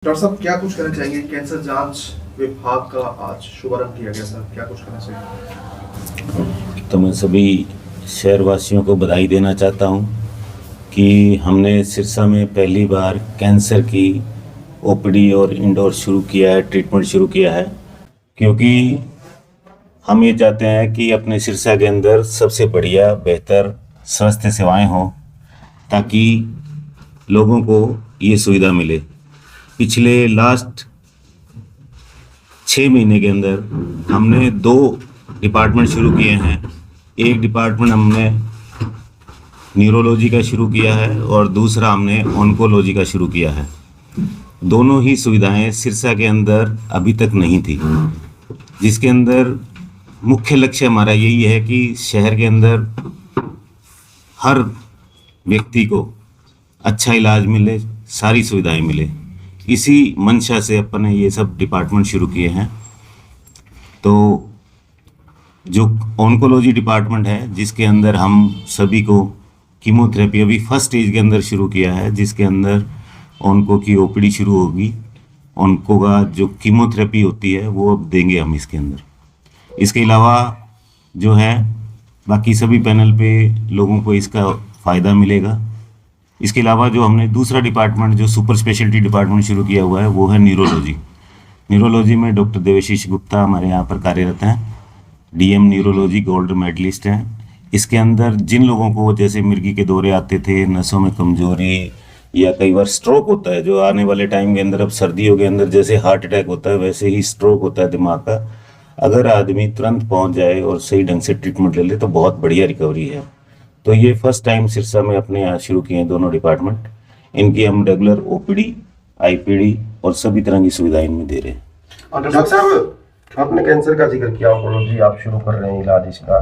Doctor साहब क्या कुछ कहना चाहेंगे? कैंसर जांच विभाग का आज शुभारंभ किया गया था, क्या कुछ कहना चाहिए? तो मैं सभी शहरवासियों को बधाई देना चाहता हूं कि हमने सिरसा में पहली बार कैंसर की ओपीडी और इंडोर शुरू किया है, ट्रीटमेंट शुरू किया है। क्योंकि हम ये चाहते हैं कि अपने सिरसा के अंदर सबसे बढ़िया बेहतर स्वास्थ्य सेवाएं हों, ताकि लोगों को ये सुविधा मिले। पिछले लास्ट 6 महीने के अंदर हमने 2 डिपार्टमेंट शुरू किए हैं। एक डिपार्टमेंट हमने न्यूरोलॉजी का शुरू किया है और दूसरा हमने ऑन्कोलॉजी का शुरू किया है। दोनों ही सुविधाएं सिरसा के अंदर अभी तक नहीं थी, जिसके अंदर मुख्य लक्ष्य हमारा यही है कि शहर के अंदर हर व्यक्ति को अच्छा इलाज मिले, सारी सुविधाएं मिले। इसी मंशा से अपन ने ये सब डिपार्टमेंट शुरू किए हैं। तो जो ऑन्कोलॉजी डिपार्टमेंट है, जिसके अंदर हम सभी को कीमोथेरेपी अभी फर्स्ट स्टेज के अंदर शुरू किया है, जिसके अंदर ऑन्को की ओपीडी शुरू होगी। ऑन्को का जो कीमोथेरेपी होती है वो अब देंगे हम इसके अंदर। इसके अलावा जो है बाकी सभी पैनल पे लोगों को इसका फ़ायदा मिलेगा। इसके अलावा जो हमने दूसरा डिपार्टमेंट जो सुपर स्पेशलिटी डिपार्टमेंट शुरू किया हुआ है वो है न्यूरोलॉजी। न्यूरोलॉजी में डॉक्टर देवाशीष गुप्ता हमारे यहाँ पर कार्यरत हैं, डीएम न्यूरोलॉजी गोल्ड मेडलिस्ट हैं। इसके अंदर जिन लोगों को जैसे मिर्गी के दौरे आते थे, नसों में कमजोरी या कई बार स्ट्रोक होता है, जो आने वाले टाइम के अंदर अब सर्दियों के अंदर जैसे हार्ट अटैक होता है वैसे ही स्ट्रोक होता है दिमाग का, अगर आदमी तुरंत पहुँच जाए और सही ढंग से ट्रीटमेंट ले ले तो बहुत बढ़िया रिकवरी है। तो ये फर्स्ट टाइम सिरसा में अपने यहाँ शुरू किए हैं दोनों डिपार्टमेंट। इनकी हम रेगुलर ओपीडी, आईपीडी और सभी तरह की सुविधाएं इनमें दे रहे हैं। डॉक्टर साहब, आपने कैंसर का जिक्र किया, ऑन्कोलॉजी आप शुरू कर रहे हैं इलाज इसका,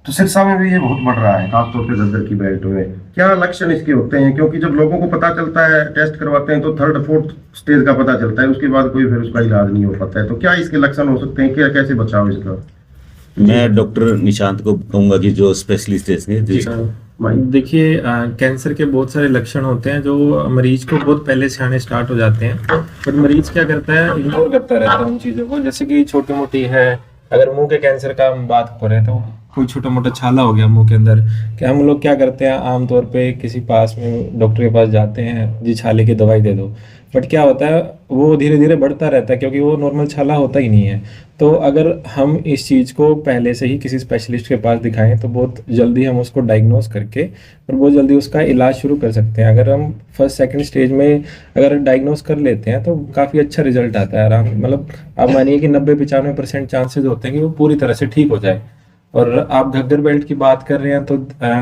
तो सिरसा में भी ये बहुत बढ़ रहा है, खासतौर पे दर्द की बेल्ट में। क्या लक्षण इसके होते हैं? क्योंकि जब लोगों को पता चलता है, टेस्ट करवाते हैं तो 3rd 4th स्टेज का पता चलता है, उसके बाद कोई फिर उसका इलाज नहीं हो पाता है। तो क्या इसके लक्षण हो सकते हैं? क्या कैसे बचाव इसका? मैं डॉक्टर निशांत को कहूँगा कि जो स्पेशलिस्ट है इसके। देखिए, कैंसर के बहुत सारे लक्षण होते हैं जो मरीज को बहुत पहले से आने स्टार्ट हो जाते हैं, बट मरीज क्या करता है, इग्नोर करता रहता है उन चीज़ों को। जैसे कि छोटी मोटी है, अगर मुंह के कैंसर का हम बात करें तो कोई छोटा मोटा छाला हो गया मुंह के अंदर, क्या हम लोग क्या करते हैं, आमतौर पे किसी पास में डॉक्टर के पास जाते हैं, जी छाले की दवाई दे दो, बट क्या होता है वो धीरे धीरे बढ़ता रहता है, क्योंकि वो नॉर्मल छाला होता ही नहीं है। तो अगर हम इस चीज़ को पहले से ही किसी स्पेशलिस्ट के पास दिखाएं तो बहुत जल्दी हम उसको डायग्नोस करके और बहुत जल्दी उसका इलाज शुरू कर सकते हैं। अगर हम फर्स्ट सेकंड स्टेज में अगर डायग्नोस कर लेते हैं तो काफ़ी अच्छा रिजल्ट आता है। आराम, मतलब आप मानिए कि 90-95% चांसेस होते हैं कि वो पूरी तरह से ठीक हो जाए। और आप घग्गर बेल्ट की बात कर रहे हैं तो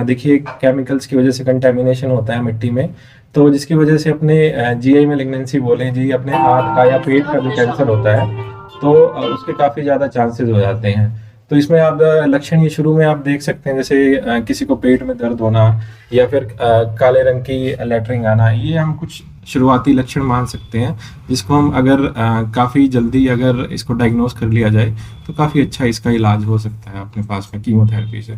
देखिए, केमिकल्स की वजह से कंटेमिनेशन होता है मिट्टी में, तो जिसकी वजह से अपने जीआई में लिग्नेंसी बोलें जी, अपने आँत का या पेट का जो कैंसर होता है तो उसके काफ़ी ज़्यादा चांसेस हो जाते हैं। तो इसमें आप लक्षण ये शुरू में आप देख सकते हैं, जैसे किसी को पेट में दर्द होना या फिर काले रंग की लैटरिंग आना, ये हम कुछ शुरुआती लक्षण मान सकते हैं, जिसको हम अगर काफ़ी जल्दी अगर इसको डायग्नोस कर लिया जाए तो काफ़ी अच्छा इसका इलाज हो सकता है अपने पास में कीमोथेरेपी से।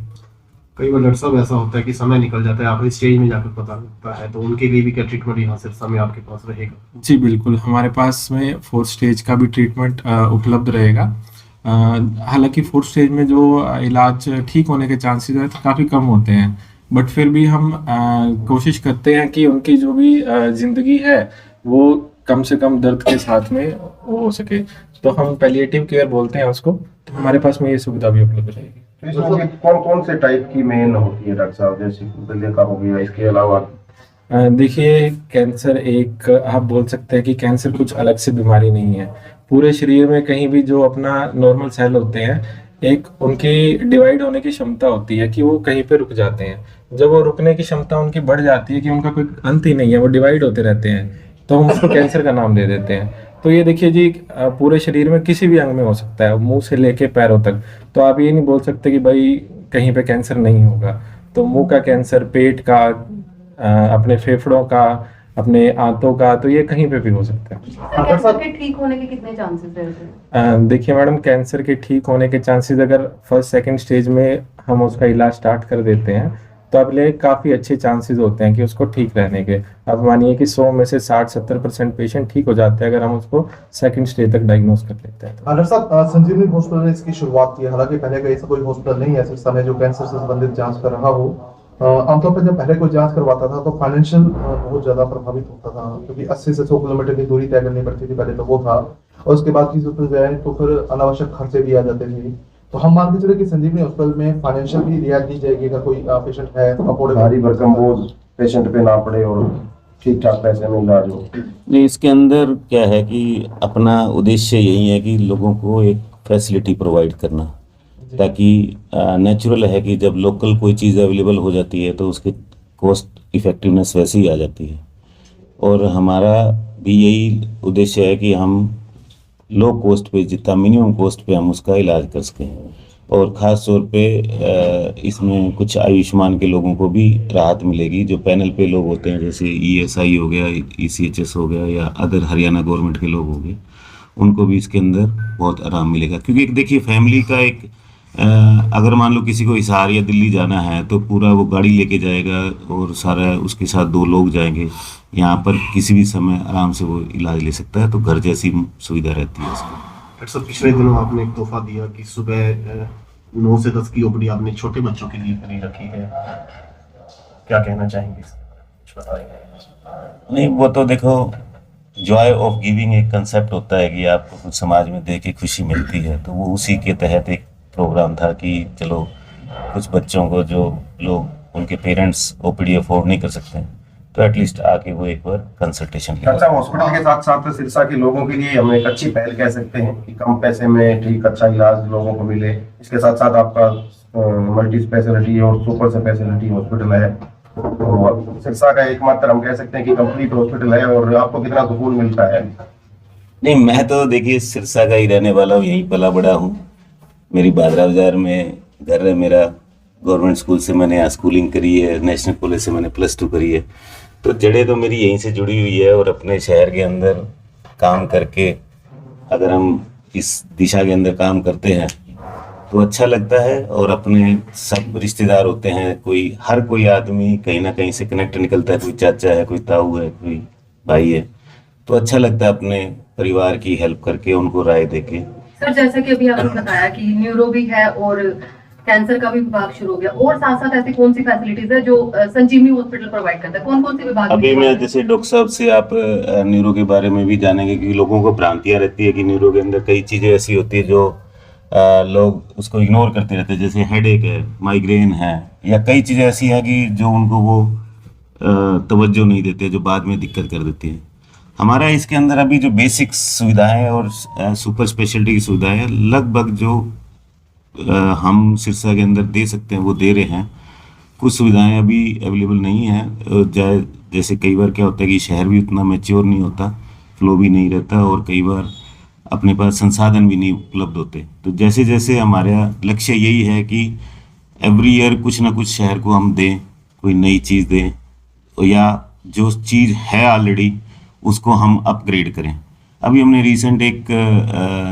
कई बार डॉक्टर साहब ऐसा होता है कि समय निकल जाता है, आखिरी स्टेज में जाकर पता लगता है, तो उनके लिए भी क्या ट्रीटमेंट यहाँ सिरसा में आपके पास रहेगा? जी बिल्कुल, हमारे पास में 4th स्टेज का भी ट्रीटमेंट उपलब्ध रहेगा। हालांकि 4th स्टेज में जो इलाज ठीक होने के चांसेस है तो काफ़ी कम होते हैं, बट फिर भी हम कोशिश करते हैं कि उनकी जो भी ज़िंदगी है वो कम से कम दर्द के साथ में हो सके, तो हम पैलिएटिव केयर बोलते हैं उसको, तो हमारे पास में ये सुविधा भी उपलब्ध रहेगी। इसमें कौन कौन से टाइप की मेन होती है डॉक्टर साहब? जैसे गले का हो गया, इसके अलावा देखिए, कैंसर एक आप बोल सकते हैं कि कैंसर कुछ अलग से बीमारी नहीं है। पूरे शरीर में कहीं भी जो अपना नॉर्मल सेल होते हैं, एक उनकी डिवाइड होने की क्षमता होती है कि वो कहीं पे रुक जाते हैं। जब वो रुकने की क्षमता उनकी बढ़ जाती है कि उनका कोई अंत ही नहीं है, वो डिवाइड होते रहते हैं, तो हम उसको कैंसर का नाम दे देते हैं। तो ये देखिए जी, पूरे शरीर में किसी भी अंग में हो सकता है, मुंह से लेके पैरों तक। तो आप ये नहीं बोल सकते कि भाई कहीं पे कैंसर नहीं होगा। तो मुंह का कैंसर, पेट का, अपने फेफड़ों का, अपने आंतों का, तो ये कहीं पे भी हो सकता है। कैंसर के ठीक होने के कितने चांसेस रहते हैं? देखिए मैडम, कैंसर के ठीक होने के चांसेस अगर फर्स्ट सेकंड स्टेज में हम उसका इलाज स्टार्ट कर देते हैं तो अब ले काफ़ी अच्छे चांसेस होते हैं कि उसको ठीक रहने के। अब मानिए कि 100 में से 60-70% पेशेंट ठीक हो जाते हैं अगर हम उसको सेकंड स्टेज तक डायग्नोस कर लेते हैं तो। डॉक्टर साहब, संजीवनी हॉस्पिटल ने इसकी शुरुआत की है, हालांकि पहले का ऐसा कोई हॉस्पिटल नहीं है सिरसा में जो कैंसर से संबंधित जांच कर रहा हो। आमतौर पर जब पहले कोई जांच करवाता था तो फाइनेंशियल बहुत ज्यादा प्रभावित होता था, क्योंकि 80 से 100 किलोमीटर की दूरी तय करनी पड़ती थी, पहले तो वो था, और उसके बाद किसी हॉस्पिटल जाए तो फिर अनावश्यक खर्चे भी आ जाते थे। तो हम मान के चले कि संजीवनी हॉस्पिटल में फाइनेंशियल भी रियायत दी जाएगी अगर कोई पेशेंट है, भारी भरकम बोझ पेशेंट पे ना पड़े और ठीक ठाक पैसे में इलाज हो। नहीं, इसके अंदर क्या है कि अपना उद्देश्य यही है कि लोगों को एक फैसिलिटी प्रोवाइड करना, ताकि नेचुरल है कि जब लोकल कोई चीज़ अवेलेबल हो जाती है तो उसकी कॉस्ट इफ़ेक्टिवनेस वैसे ही आ जाती है। और हमारा भी यही उद्देश्य है कि हम लो कॉस्ट पे, जितना मिनिमम कॉस्ट पे हम उसका इलाज कर सकें। और ख़ास तौर पे इसमें कुछ आयुष्मान के लोगों को भी राहत मिलेगी, जो पैनल पे लोग होते हैं, जैसे ESI हो गया, ECHS हो गया, या अदर हरियाणा गवर्नमेंट के लोग हो गए, उनको भी इसके अंदर बहुत आराम मिलेगा। क्योंकि देखिए, फैमिली का एक अगर मान लो किसी को हिसार या दिल्ली जाना है तो पूरा वो गाड़ी लेके जाएगा और सारा उसके साथ 2 लोग जाएंगे। यहाँ पर किसी भी समय आराम से वो इलाज ले सकता है, तो घर जैसी सुविधा रहती है इसको। डॉक्टर साहब, पिछले दिनों आपने एक तोहफा दिया कि सुबह 9 से 10 की ओपीडी आपने छोटे बच्चों के लिए फ्री रखी है, क्या कहना चाहेंगे? कुछ बताइए। नहीं, वो तो देखो, जॉय ऑफ गिविंग एक कंसेप्ट होता है कि आपको कुछ समाज में दे के खुशी मिलती है, तो वो उसी के तहत एक प्रोग्राम था कि चलो कुछ बच्चों को जो लोग उनके पेरेंट्स OPD अफोर्ड नहीं कर सकते हैं तो एटलीस्ट आके वो एक बार कंसल्टेशन ले। अच्छा, हॉस्पिटल के साथ साथ सिरसा के लोगों के लिए हम एक अच्छी पहल कह सकते हैं कि कम पैसे में ठीक अच्छा इलाज लोगों को मिले। इसके साथ साथ आपका मल्टी स्पेशलिटी और सुपर स्पेशलिटी हॉस्पिटल है, और सिरसा का एकमात्र हम कह सकते हैं कि कंप्लीट हॉस्पिटल है। और आपको कितना सुकून मिलता है? नहीं, मैं तो देखिए सिरसा का ही रहने वाला हूँ, यहीं पला बड़ा हूँ। मेरी बादरा बाजार में घर है मेरा। गवर्नमेंट स्कूल से मैंने यहाँ स्कूलिंग करी है, नेशनल कॉलेज से मैंने +2 करी है, तो जड़ें तो मेरी यहीं से जुड़ी हुई है। और अपने शहर के अंदर काम करके अगर हम इस दिशा के अंदर काम करते हैं तो अच्छा लगता है। और अपने सब रिश्तेदार होते हैं, हर कोई आदमी कहीं ना कहीं से कनेक्ट निकलता है, कोई चाचा है, कोई ताऊ है, कोई भाई है, तो अच्छा लगता है अपने परिवार की हेल्प करके, उनको राय देके। सर, जैसा कि अभी आपने बताया कि न्यूरो भी है और कैंसर का भी विभाग शुरू हो गया, और साथ साथ ऐसी कौन सी फैसिलिटीज है जो संजीवनी हॉस्पिटल प्रोवाइड करता है? कौन कौन से विभाग? अभी मैं जैसे डॉक्टर साहब से आप न्यूरो के बारे में भी जानेंगे, क्योंकि लोगों को भ्रांतियां रहती है कि न्यूरो के अंदर कई चीज़ें ऐसी होती है जो लोग उसको इग्नोर करते रहते हैं, जैसे हेडेक है, माइग्रेन है, या कई चीज़ें ऐसी हैं कि जो उनको वो तवज्जो नहीं देते, जो बाद में दिक्कत कर देती है। हमारा इसके अंदर अभी जो बेसिक सुविधाएं और सुपर स्पेशलिटी की सुविधाएं लगभग जो हम सिरसा के अंदर दे सकते हैं वो दे रहे हैं। कुछ सुविधाएं अभी अवेलेबल नहीं हैं, जैसे कई बार क्या होता है कि शहर भी उतना मैच्योर नहीं होता, फ्लो भी नहीं रहता, और कई बार अपने पास संसाधन भी नहीं उपलब्ध होते। तो जैसे जैसे हमारा लक्ष्य यही है कि एवरी ईयर कुछ ना कुछ शहर को हम दें, कोई नई चीज़ दें, या जो चीज़ है ऑलरेडी उसको हम अपग्रेड करें। अभी हमने रिसेंट एक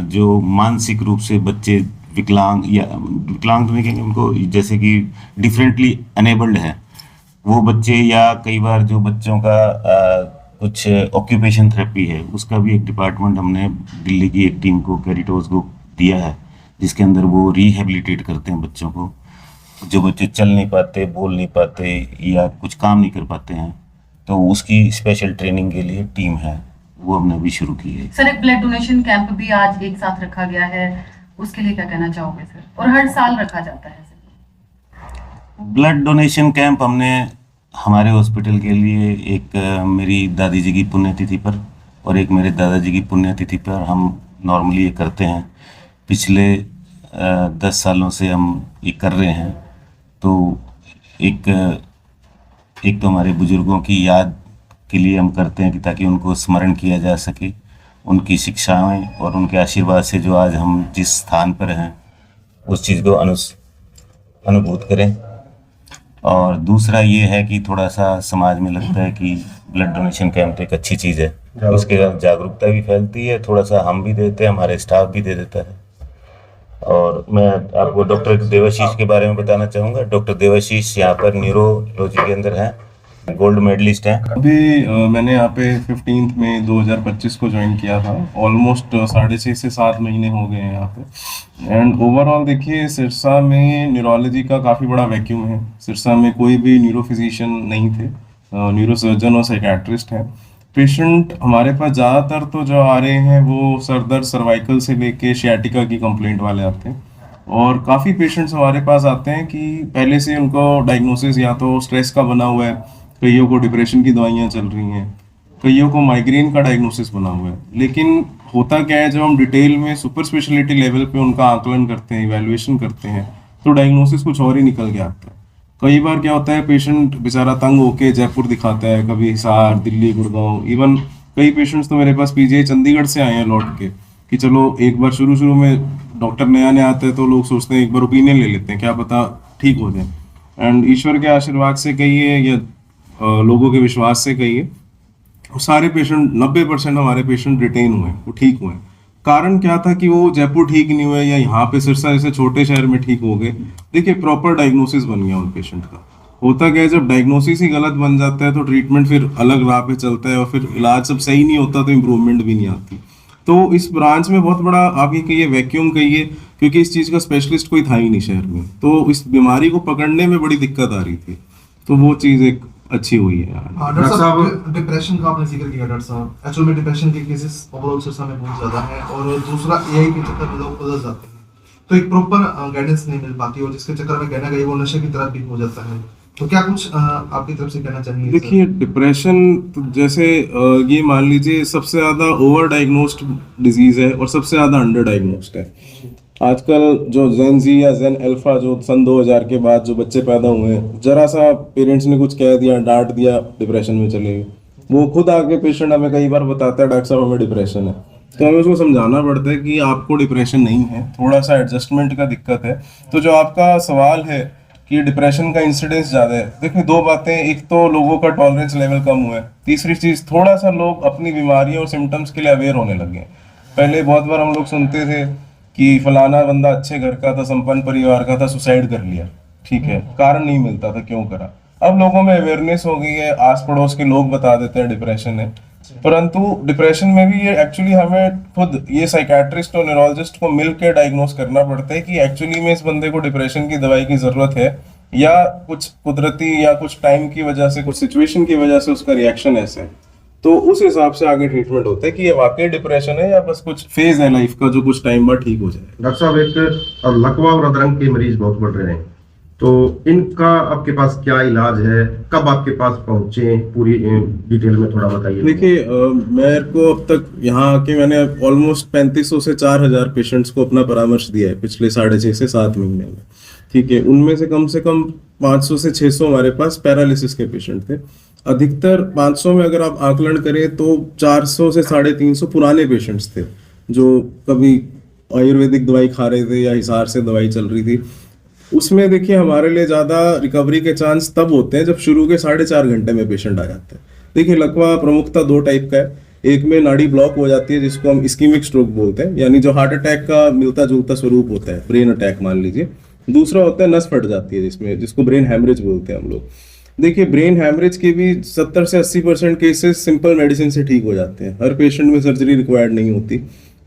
जो मानसिक रूप से बच्चे विकलांग तो नहीं कहेंगे उनको, जैसे कि डिफरेंटली अनेबल्ड है वो बच्चे, या कई बार जो बच्चों का कुछ ऑक्यूपेशन थेरेपी है, उसका भी एक डिपार्टमेंट हमने दिल्ली की एक टीम को, कैरिटोस को दिया है, जिसके अंदर वो रिहेबिलिटेट करते हैं बच्चों को। जो बच्चे चल नहीं पाते, बोल नहीं पाते, या कुछ काम नहीं कर पाते हैं, तो उसकी स्पेशल ट्रेनिंग के लिए टीम है, वो हमने अभी शुरू की है। सर, एक ब्लड डोनेशन कैंप भी आज एक साथ रखा गया है, उसके लिए क्या कहना चाहोगे सर? और हर साल रखा जाता है सर ब्लड डोनेशन कैंप। हमने हमारे हॉस्पिटल के लिए एक मेरी दादी जी की पुण्यतिथि पर और एक मेरे दादाजी की पुण्यतिथि पर हम नॉर्मली ये करते हैं। पिछले 10 सालों से हम ये कर रहे हैं। तो एक तो हमारे बुजुर्गों की याद के लिए हम करते हैं कि ताकि उनको स्मरण किया जा सके, उनकी शिक्षाएं और उनके आशीर्वाद से जो आज हम जिस स्थान पर हैं उस चीज़ को अनुभूत करें। और दूसरा ये है कि थोड़ा सा समाज में लगता है कि ब्लड डोनेशन कैंप एक अच्छी चीज़ है, उसके साथ जागरूकता भी फैलती है, थोड़ा सा हम भी देते हैं, हमारे स्टाफ भी दे देता है। और मैं आपको डॉक्टर देवाशीष के बारे में बताना चाहूँगा। डॉक्टर देवाशीष यहाँ पर न्यूरोलॉजी के अंदर हैं, गोल्ड मेडलिस्ट हैं। अभी मैंने यहाँ पे 15 मई 2025 को ज्वाइन किया था। ऑलमोस्ट 6.5 से 7 महीने हो गए हैं यहाँ पे। एंड ओवरऑल देखिए, सिरसा में न्यूरोलॉजी का काफ़ी बड़ा वैक्यूम है। सिरसा में कोई भी न्यूरोफिजिशियन नहीं थे, न्यूरोसर्जन और साइकेट्रिस्ट हैं। पेशेंट हमारे पास ज़्यादातर तो जो आ रहे हैं वो सर दर्द, सर्वाइकल से लेके शियाटिका की कंप्लेंट वाले आते हैं। और काफ़ी पेशेंट्स हमारे पास आते हैं कि पहले से उनको डायग्नोसिस या तो स्ट्रेस का बना हुआ है, कईयों को डिप्रेशन की दवाइयाँ चल रही हैं, कईयों को माइग्रेन का डायग्नोसिस बना हुआ है। लेकिन होता क्या है, जब हम डिटेल में सुपर स्पेशलिटी लेवल पे उनका आकलन करते हैं, इवैल्यूएशन करते हैं, तो डायग्नोसिस कुछ और ही निकल के आता है। कई बार क्या होता है, पेशेंट बेचारा तंग होके जयपुर दिखाता है, कभी हिसार, दिल्ली, गुड़गांव। इवन कई पेशेंट्स तो मेरे पास पीजीआई चंडीगढ़ से आए हैं लौट के, कि चलो एक बार शुरू में डॉक्टर नया आता है तो लोग सोचते हैं एक बार ओपिनियन ले लेते हैं, क्या पता ठीक हो जाए। एंड ईश्वर के आशीर्वाद से कहिए या लोगों के विश्वास से कहिए, सारे पेशेंट 90% हमारे पेशेंट रिटेन हुए, वो ठीक हुए। कारण क्या था कि वो जयपुर ठीक नहीं हुए या यहाँ पे सिरसा जैसे छोटे शहर में ठीक हो गए। देखिए, प्रॉपर डायग्नोसिस बन गया उन पेशेंट का। होता क्या है, जब डायग्नोसिस ही गलत बन जाता है तो ट्रीटमेंट फिर अलग राह पे चलता है और फिर इलाज सब सही नहीं होता तो इम्प्रूवमेंट भी नहीं आती। तो इस ब्रांच में बहुत बड़ा आगे कहिए वैक्यूम कहिए, क्योंकि इस चीज़ का स्पेशलिस्ट कोई था ही नहीं शहर में, तो इस बीमारी को पकड़ने में बड़ी दिक्कत आ रही थी। तो वो चीज़ एक अच्छी हुई है। डॉक्टर साहब, डिप्रेशन का आपने जिक्र किया डॉक्टर साहब, एक्चुअल में डिप्रेशन के केसेस ओवरऑल सिरसा में बहुत ज्यादा है, और दूसरा एआई के चक्कर में लोग उलझ जाते हैं, तो एक प्रॉपर गाइडेंस नहीं मिल पाती, और जिसके चक्कर में कहना गई वो नशे की तरफ भी हो जाता है। तो क्या कुछ आपकी तरफ से कहना चाहिए? देखिए, डिप्रेशन तो जैसे ये मान लीजिए सबसे ज़्यादा ओवर डायग्नोस्ड डिजीज है और सबसे ज़्यादा अंडर डायग्नोस्ड है। आजकल जो जेन जी या जेन अल्फा जो सन 2000 के बाद जो बच्चे पैदा हुए हैं, जरा सा पेरेंट्स ने कुछ कह दिया, डांट दिया, डिप्रेशन में चले गए। वो खुद आके पेशेंट हमें कई बार बताता है, डॉक्टर साहब हमें डिप्रेशन है। तो हमें उसको समझाना पड़ता है कि आपको डिप्रेशन नहीं है, थोड़ा सा एडजस्टमेंट का दिक्कत है। तो जो आपका सवाल है कि डिप्रेशन का इंसिडेंस ज़्यादा है, देखिए दो बातें, एक तो लोगों का टॉलरेंस लेवल कम हुआ है, तीसरी चीज़ थोड़ा सा लोग अपनी बीमारियों और सिम्टम्स के लिए अवेयर होने लगे हैं। पहले बहुत बार हम लोग सुनते थे कि फलाना बंदा अच्छे घर का था, संपन्न परिवार का था, सुसाइड कर लिया, ठीक है, कारण नहीं मिलता था क्यों करा। अब लोगों में अवेयरनेस हो गई है, आस पड़ोस के लोग बता देते हैं डिप्रेशन है। परंतु डिप्रेशन में भी ये एक्चुअली हमें खुद ये साइकेट्रिस्ट और न्यूरोलॉजिस्ट को मिलकर डायग्नोस करना पड़ता है कि एक्चुअली में इस बंदे को डिप्रेशन की दवाई की जरूरत है, या कुछ कुदरती या कुछ टाइम की वजह से, कुछ सिचुएशन की वजह से उसका रिएक्शन ऐसा है। तो उस हिसाब से आगे ट्रीटमेंट होता है कि ये वाकई डिप्रेशन है या बस कुछ फेज है लाइफ का जो कुछ टाइम बाद ठीक हो जाए। डॉक्टर साहब, एक लकवा और अधरंग के मरीज बहुत बढ़ रहे हैं, तो इनका आपके पास क्या इलाज है, कब आपके पास पहुंचे, पूरी डिटेल में थोड़ा बताइए। देखिए, मेरे को अब तक यहाँ आके मैंने ऑलमोस्ट 3500 से 4000 पेशेंट्स को अपना परामर्श दिया है पिछले 6.5 से 7 महीने में, ठीक है। उनमें से कम 500 से 600 हमारे पास पैरालिसिस के पेशेंट थे। अधिकतर 500 में अगर आप आकलन करें तो 400 से 350 पुराने पेशेंट्स थे जो कभी आयुर्वेदिक दवाई खा रहे थे या हिसार से दवाई चल रही थी। उसमें देखिए, हमारे लिए ज़्यादा रिकवरी के चांस तब होते हैं जब शुरू के 4.5 घंटे में पेशेंट आ जाता है। देखिए, लकवा प्रमुखता 2 टाइप का है। एक में नाड़ी ब्लॉक हो जाती है जिसको हम इस्कीमिक स्ट्रोक बोलते हैं, यानी जो हार्ट अटैक का मिलता जुलता स्वरूप होता है, ब्रेन अटैक मान लीजिए। दूसरा होता है नस फट जाती है जिसको ब्रेन हैमरेज बोलते हैं हम लोग। देखिए, ब्रेन हैमरेज के भी 70 से 80% केसेस सिंपल मेडिसिन से ठीक हो जाते हैं, हर पेशेंट में सर्जरी रिक्वायर्ड नहीं होती।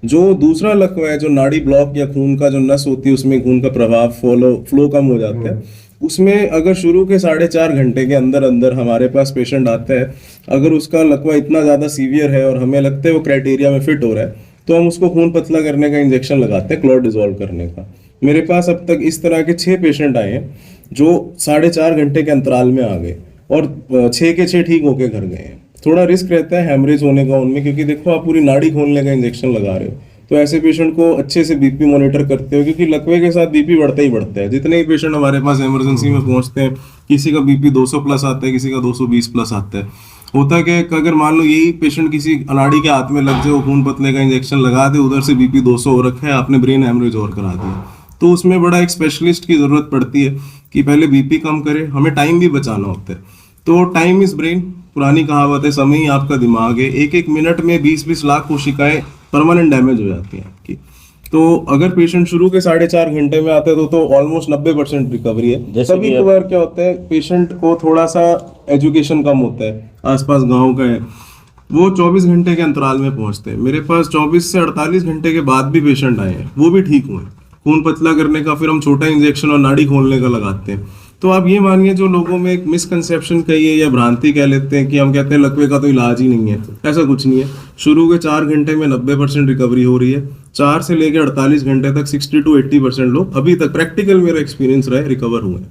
जो दूसरा लकवा है, जो नाड़ी ब्लॉक या खून का जो नस होती है उसमें खून का प्रभाव फ्लो कम हो जाता है, उसमें अगर शुरू के 4.5 घंटे के अंदर अंदर हमारे पास पेशेंट आता है, अगर उसका लकवा इतना ज़्यादा सीवियर है और हमें लगता है वो क्राइटेरिया में फिट हो रहा है, तो हम उसको खून पतला करने का इंजेक्शन लगाते हैं, क्लॉट डिसॉल्व करने का। मेरे पास अब तक इस तरह के 6 पेशेंट आए हैं जो 4.5 घंटे के अंतराल में आ गए और 6 के 6 ठीक होके घर गए हैं। थोड़ा रिस्क रहता है हेमरेज होने का उनमें, क्योंकि देखो आप पूरी नाड़ी खोलने का इंजेक्शन लगा रहे हो, तो ऐसे पेशेंट को अच्छे से बीपी मॉनिटर करते हो, क्योंकि लकवे के साथ बीपी बढ़ता ही बढ़ता है। जितने ही पेशेंट हमारे पास इमरजेंसी में पहुंचते हैं, किसी का बीपी 200 प्लस आता है, किसी का 220 प्लस आता है। होता है कि अगर मान लो यही पेशेंट किसी अनाड़ी के हाथ में लग जाए, खून पतले का इंजेक्शन लगा दे, उधर से बीपी 200 हो रखा है, आपने ब्रेन हेमरेज और करा दिया, तो उसमें बड़ा एक स्पेशलिस्ट की जरूरत पड़ती है कि पहले बीपी कम करे, हमें टाइम भी बचाना होता है। तो टाइम इज ब्रेन, पुरानी कहावत है, समय ही आपका दिमाग है। एक मिनट में 20-20 लाख कोशिकाएं परमानेंट डैमेज हो जाती हैं आपकी। तो अगर पेशेंट शुरू के 4.5 घंटे में आते हैं तो ऑलमोस्ट 90% रिकवरी है। जैसे कभी कि कभार क्या होता है, पेशेंट को थोड़ा सा एजुकेशन कम होता है, आसपास गांव का है, वो 24 घंटे के अंतराल में पहुंचते हैं। मेरे पास 24 से 48 घंटे के बाद भी पेशेंट आए हैं, वो भी ठीक हुए। खून पतला करने का फिर हम छोटा इंजेक्शन और नाड़ी खोलने का लगाते हैं। तो आप ये मानिए, जो लोगों में एक मिसकंसेप्शन कहिए या भ्रांति कह लेते हैं कि हम कहते हैं लकवे का तो इलाज ही नहीं है, ऐसा कुछ नहीं है। शुरू के 4 घंटे में 90% रिकवरी हो रही है। 4 से लेकर 48 घंटे तक 60 to 80% लोग अभी तक, प्रैक्टिकल मेरा एक्सपीरियंस रहा है, रिकवर हुए हैं।